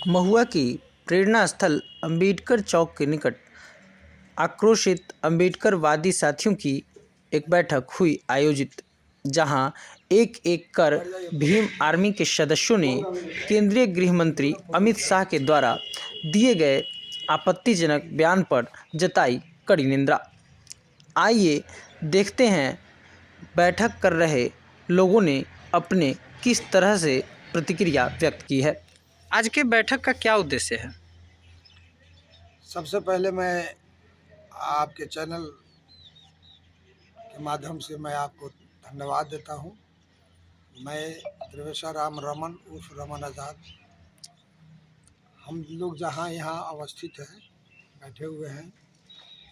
महुआ की प्रेरणा स्थल अंबेडकर चौक के निकट आक्रोशित अंबेडकरवादी साथियों की एक बैठक हुई आयोजित, जहां एक एक कर भीम आर्मी के सदस्यों ने केंद्रीय गृह मंत्री अमित शाह के द्वारा दिए गए आपत्तिजनक बयान पर जताई कड़ी निंदा। आइए देखते हैं बैठक कर रहे लोगों ने अपने किस तरह से प्रतिक्रिया व्यक्त की है। आज के बैठक का क्या उद्देश्य है? सबसे पहले मैं आपके चैनल के माध्यम से मैं आपको धन्यवाद देता हूं। मैं द्रवेशा राम रमन उर्फ रमन आज़ाद, हम लोग जहां यहाँ अवस्थित हैं, बैठे हुए हैं,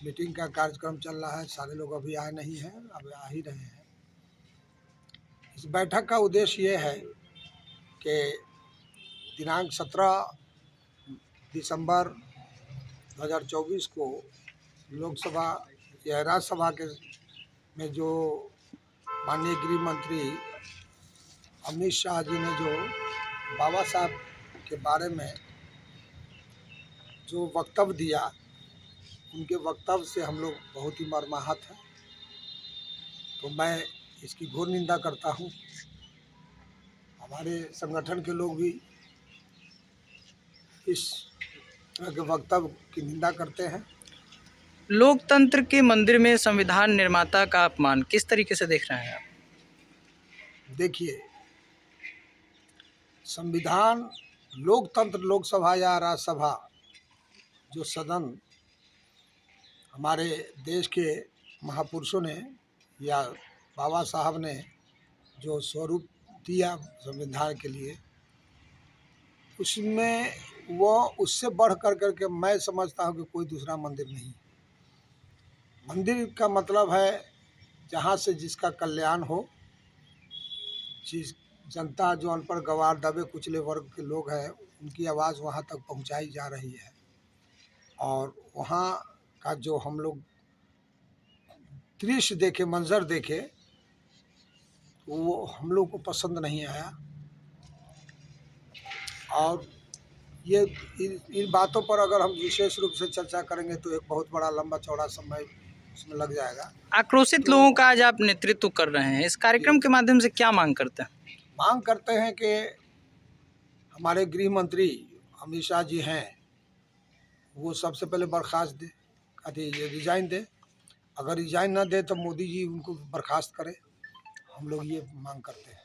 मीटिंग का कार्यक्रम चल रहा है। सारे लोग अभी आए नहीं हैं, अब आ ही रहे हैं। इस बैठक का उद्देश्य ये है कि दिनांक 17 दिसंबर 2024 को लोकसभा या राज्यसभा के में जो माननीय गृह मंत्री अमित शाह जी ने जो बाबा साहब के बारे में जो वक्तव्य दिया, उनके वक्तव्य से हम लोग बहुत ही मर्माहत हैं। तो मैं इसकी घोर निंदा करता हूं। हमारे संगठन के लोग भी इस तरह के वक्तव्य की निंदा करते हैं। लोकतंत्र के मंदिर में संविधान निर्माता का अपमान किस तरीके से देख रहे हैं आप? देखिए, संविधान, लोकतंत्र, लोकसभा या राज्यसभा, जो सदन हमारे देश के महापुरुषों ने या बाबा साहब ने जो स्वरूप दिया संविधान के लिए, उसमें वो उससे बढ़ कर मैं समझता हूँ कि कोई दूसरा मंदिर नहीं। मंदिर का मतलब है जहाँ से जिसका कल्याण हो, जिस जनता, जो अनपढ़ गंवार दबे कुचले वर्ग के लोग हैं, उनकी आवाज़ वहाँ तक पहुँचाई जा रही है। और वहाँ का जो हम लोग दृश्य देखे, मंजर देखे, वो हम लोग को पसंद नहीं आया। और ये इन बातों पर अगर हम विशेष रूप से चर्चा करेंगे तो एक बहुत बड़ा लंबा चौड़ा समय उसमें लग जाएगा। आक्रोशित लोगों का आज आप नेतृत्व कर रहे हैं, इस कार्यक्रम के माध्यम से क्या मांग करते हैं? मांग करते हैं कि हमारे गृह मंत्री अमित शाह जी हैं, वो सबसे पहले बर्खास्त दे, रिजाइन दे। अगर रिजाइन ना दे तो मोदी जी उनको बर्खास्त करें। हम लोग ये मांग करते हैं।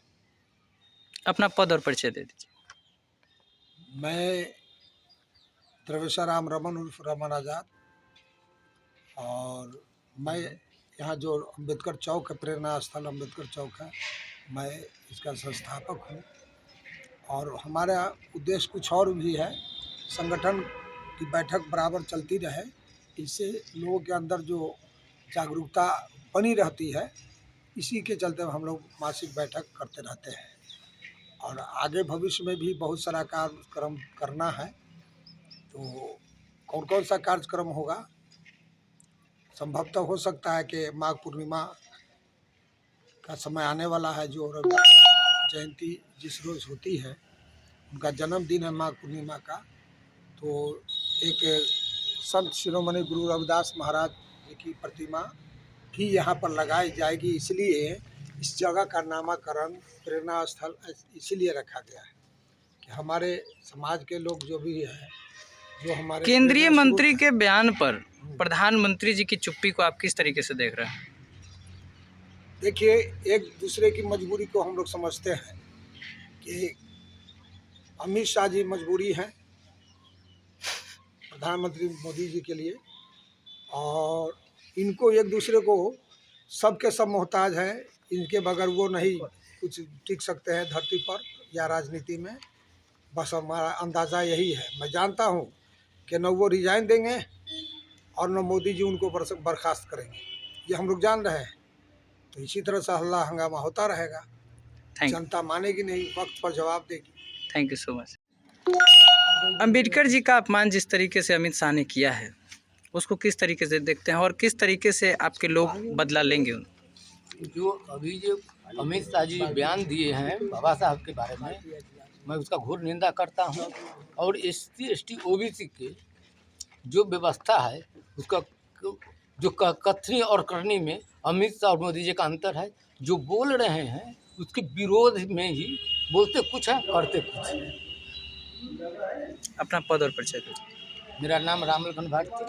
अपना पद और परिचय दे दीजिए। मैं द्रवेशा राम रमन उर्फ रमन आज़ाद, और मैं यहाँ जो अंबेडकर चौक है, प्रेरणा स्थल अंबेडकर चौक है, मैं इसका संस्थापक हूँ। और हमारा उद्देश्य कुछ और भी है। संगठन की बैठक बराबर चलती रहे, इससे लोगों के अंदर जो जागरूकता बनी रहती है, इसी के चलते हम लोग मासिक बैठक करते रहते हैं। और आगे भविष्य में भी बहुत सारा कार्यक्रम करना है। तो कौन कौन सा कार्यक्रम होगा, संभवतः हो सकता है कि माघ पूर्णिमा का समय आने वाला है, जो रविदास जयंती जिस रोज़ होती है, उनका जन्मदिन है माघ पूर्णिमा का। तो एक संत शिरोमणि गुरु रविदास महाराज जी की प्रतिमा भी यहाँ पर लगाई जाएगी। इसलिए इस जगह का नामकरण प्रेरणा स्थल इसलिए रखा गया है कि हमारे समाज के लोग जो भी हैं, जो हमारे केंद्रीय मंत्री के बयान पर प्रधानमंत्री जी की चुप्पी को आप किस तरीके से देख रहे हैं? देखिए, एक दूसरे की मजबूरी को हम लोग समझते हैं कि अमित शाह जी मजबूरी है प्रधानमंत्री मोदी जी के लिए, और इनको एक दूसरे को सबके सब मोहताज हैं। इनके बगैर वो नहीं कुछ टिक सकते हैं धरती पर या राजनीति में। बस हमारा अंदाज़ा यही है। मैं जानता हूँ कि न वो रिजाइन देंगे और न मोदी जी उनको बर्खास्त करेंगे, ये हम लोग जान रहे हैं। तो इसी तरह से हल्ला हंगामा होता रहेगा। जनता मानेगी नहीं, वक्त पर जवाब देगी। Thank you so much. Ambedkar ji का अपमान जिस तरीके से अमित शाह ने किया है, उसको किस तरीके से देखते हैं और किस तरीके से आपके लोग बदला लेंगे? जो अभी जो अमित शाह जी बयान दिए हैं बाबा साहब के बारे में, मैं उसका घोर निंदा करता हूँ। और SC ST OBC की जो व्यवस्था है उसका जो कथनी और करनी में अमित शाह और मोदी जी का अंतर है। जो बोल रहे हैं उसके विरोध में ही बोलते कुछ है करते कुछ है। अपना पद और परिचय दीजिए। मेरा नाम रामलखन भारती,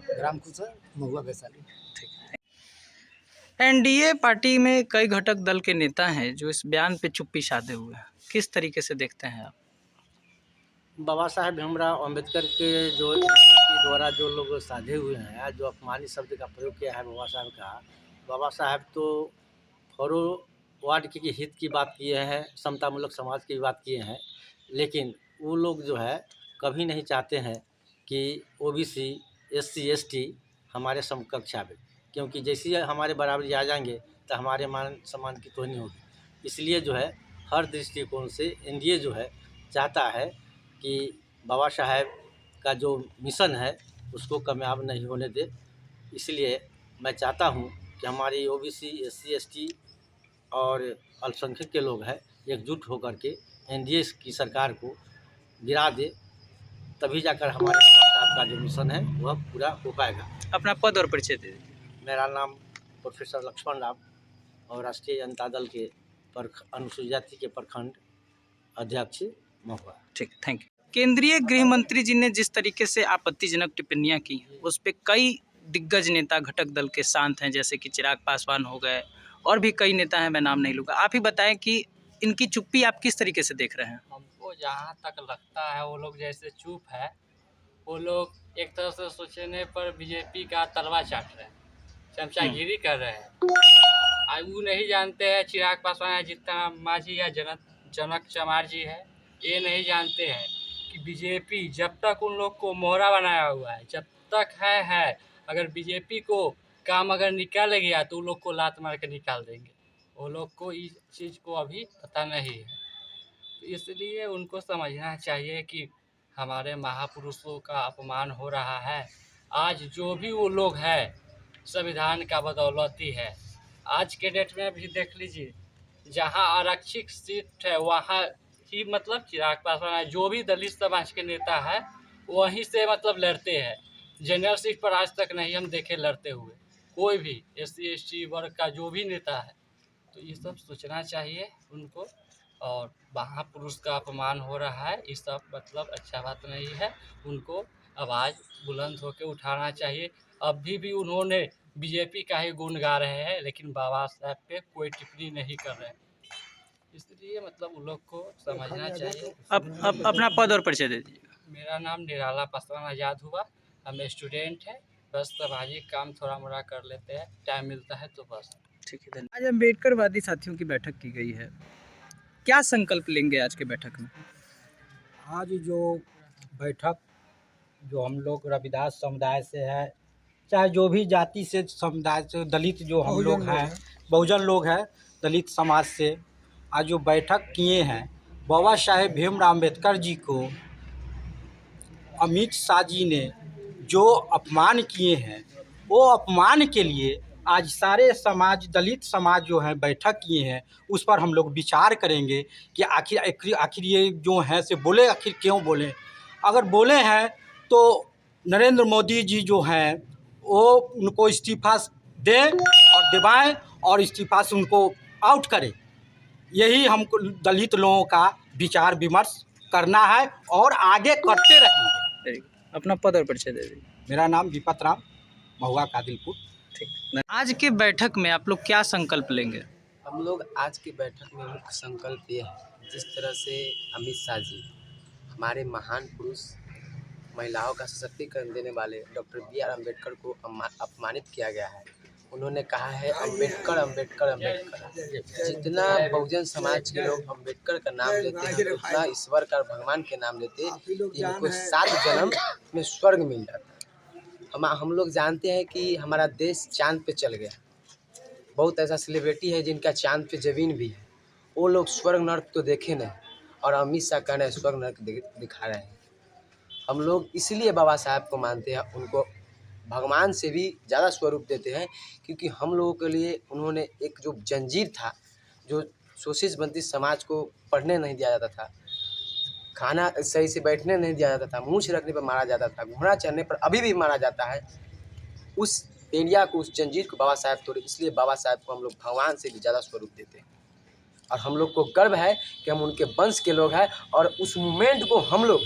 ग्राम कुसर, महुआ वैशाली। एनडीए पार्टी में कई घटक दल के नेता हैं जो इस बयान पे चुप्पी साधे हुए हैं, किस तरीके से देखते हैं आप? बाबा साहेब भीमराव अम्बेडकर के जो के द्वारा जो लोग साधे हुए हैं, जो अपमानित शब्द का प्रयोग किया है बाबा साहब का, बाबा साहब तो फॉरवर्ड के हित की बात किए हैं, समतामूलक समाज की बात किए हैं, लेकिन वो लोग जो है कभी नहीं चाहते हैं कि OBC SC ST हमारे समकक्ष आवे, क्योंकि जैसे ही हमारे बराबरी आ जाएंगे तो हमारे मान सम्मान की तो नहीं होगी। इसलिए जो है हर दृष्टिकोण से NDA जो है चाहता है कि बाबा साहेब का जो मिशन है उसको कामयाब नहीं होने दे। इसलिए मैं चाहता हूँ कि हमारी OBC SC ST और अल्पसंख्यक के लोग हैं एकजुट होकर के NDA की सरकार को गिरा दे, तभी जाकर हमारे बाबा साहब का जो मिशन है वह पूरा हो पाएगा। अपना पद और परिचय दीजिए। मेरा नाम प्रोफेसर लक्ष्मण राम और राष्ट्रीय जनता दल के अनुसूचित जाति के प्रखंड अध्यक्ष महुआ। ठीक, थैंक यू। केंद्रीय गृह मंत्री जी ने जिस तरीके से आपत्तिजनक टिप्पणियां की हैं उस पे कई दिग्गज नेता घटक दल के शांत हैं, जैसे कि चिराग पासवान हो गए और भी कई नेता हैं, मैं नाम नहीं लूँगा। आप ही बताएं कि इनकी चुप्पी आप किस तरीके से देख रहे हैं? हमको जहाँ तक लगता है वो लोग जैसे चुप है, वो लोग एक तरह से सोचने पर बीजेपी का तलवा चाट रहे हैं, चमचागिरी कर रहे हैं। आज वो नहीं जानते हैं चिराग पासवान है, जितना मांझी या जनक चमार जी है, ये नहीं जानते हैं कि बीजेपी जब तक उन लोग को मोहरा बनाया हुआ है, जब तक है अगर बीजेपी को काम अगर निकाल गया तो उन लोग को लात मार के निकाल देंगे। वो लोग को इस चीज़ को अभी पता नहीं है, तो इसलिए उनको समझना चाहिए कि हमारे महापुरुषों का अपमान हो रहा है। आज जो भी वो लोग हैं संविधान का बदौलत ही है। आज के डेट में भी देख लीजिए, जहाँ आरक्षित सीट है वहाँ ही मतलब चिराग पासवान है, जो भी दलित समाज के नेता है वहीं से मतलब लड़ते हैं। जनरल सीट पर आज तक नहीं हम देखे लड़ते हुए कोई भी SC ST वर्ग का जो भी नेता है। तो ये सब सोचना चाहिए उनको, और महापुरुष का अपमान हो रहा है, ये सब मतलब अच्छा बात नहीं है। उनको आवाज़ बुलंद होकर उठाना चाहिए। अभी भी उन्होंने बीजेपी का ही गुण गा रहे हैं, लेकिन बाबा साहब पे कोई टिप्पणी नहीं कर रहे हैं। इसलिए मतलब उन लोग को समझना चाहिए। अब अपना पद और परिचय दे दीजिए। मेरा नाम निराला पासवान आज़ाद हुआ, हम स्टूडेंट हैं, बस सामाजिक काम थोड़ा मोड़ा कर लेते हैं, टाइम मिलता है तो बस। ठीक है, धन्यवाद। आज अम्बेडकरवादी साथियों की बैठक की गई है, क्या संकल्प लेंगे आज के बैठक में? आज जो बैठक जो हम लोग रविदास समुदाय से है, चाहे जो भी जाति से समुदाय से, दलित जो हम लोग हैं, बहुजन लोग हैं दलित समाज से, आज जो बैठक किए हैं, बाबा साहेब भीमराव अम्बेडकर जी को अमित शाह जी ने जो अपमान किए हैं, वो अपमान के लिए आज सारे समाज, दलित समाज जो है बैठक किए हैं, उस पर हम लोग विचार करेंगे कि आखिर ये जो हैं से बोले, आखिर क्यों बोले। अगर बोले हैं तो नरेंद्र मोदी जी जो हैं वो उनको इस्तीफा दें और दिवाएं और इस्तीफा से उनको आउट करें। यही हमको दलित लोगों का विचार विमर्श करना है और आगे करते रहेंगे। अपना पद और परिचय दे दीजिए। मेरा नाम विपत राम, महुआ कादिलपुर। ठीक। आज के बैठक में आप लोग क्या संकल्प लेंगे? हम लोग आज की बैठक में मुख्य संकल्प ये है, जिस तरह से अमित शाह जी हमारे महान पुरुष, महिलाओं का सशक्तिकरण देने वाले डॉक्टर BR अम्बेडकर को अपमानित किया गया है। उन्होंने कहा है अम्बेडकर अम्बेडकर अम्बेडकर। जितना बहुजन समाज के लोग अम्बेडकर का नाम लेते हैं उतना ईश्वर का, भगवान के नाम लेते हैं, इनको 7 जन्म में स्वर्ग मिल जाता है। हम लोग जानते हैं कि हमारा देश चाँद पे चल गया। बहुत ऐसा सेलिब्रिटी है जिनका चाँद पे ज़मीन भी है, वो लोग स्वर्ग नर्क तो देखे नहीं, और अमित शाह कह रहे हैं स्वर्ग नर्क दिखा रहे हैं। हम लोग इसलिए बाबा साहब को मानते हैं, उनको भगवान से भी ज़्यादा स्वरूप देते हैं, क्योंकि हम लोगों के लिए उन्होंने एक जो जंजीर था, जो शोषित वंचित समाज को पढ़ने नहीं दिया जाता था, खाना सही से बैठने नहीं दिया जाता था, मूंछ रखने पर मारा जाता था, घोड़ा चढ़ने पर अभी भी मारा जाता है। उस एरिया को, उस जंजीर को बाबा साहब तोड़े, इसलिए बाबा साहब को हम लोग भगवान से भी ज़्यादा स्वरूप देते हैं। और हम लोग को गर्व है कि हम उनके वंश के लोग हैं, और उस मूवमेंट को हम लोग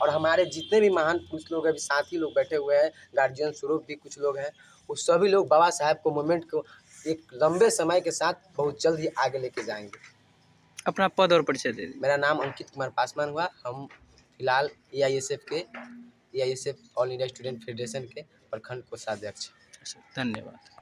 और हमारे जितने भी महान पुरुष लोग हैं, भी साथी लोग बैठे हुए हैं, गार्जियन स्वरूप भी कुछ लोग हैं, वो सभी लोग बाबा साहब को मूवमेंट को एक लंबे समय के साथ बहुत जल्द ही आगे लेके जाएंगे। अपना पद और परिचय दे दीजिए। मेरा नाम अंकित कुमार पासवान हुआ। हम फिलहाल AISF all India student federation के प्रखंड कोषाध्यक्ष हैं। धन्यवाद।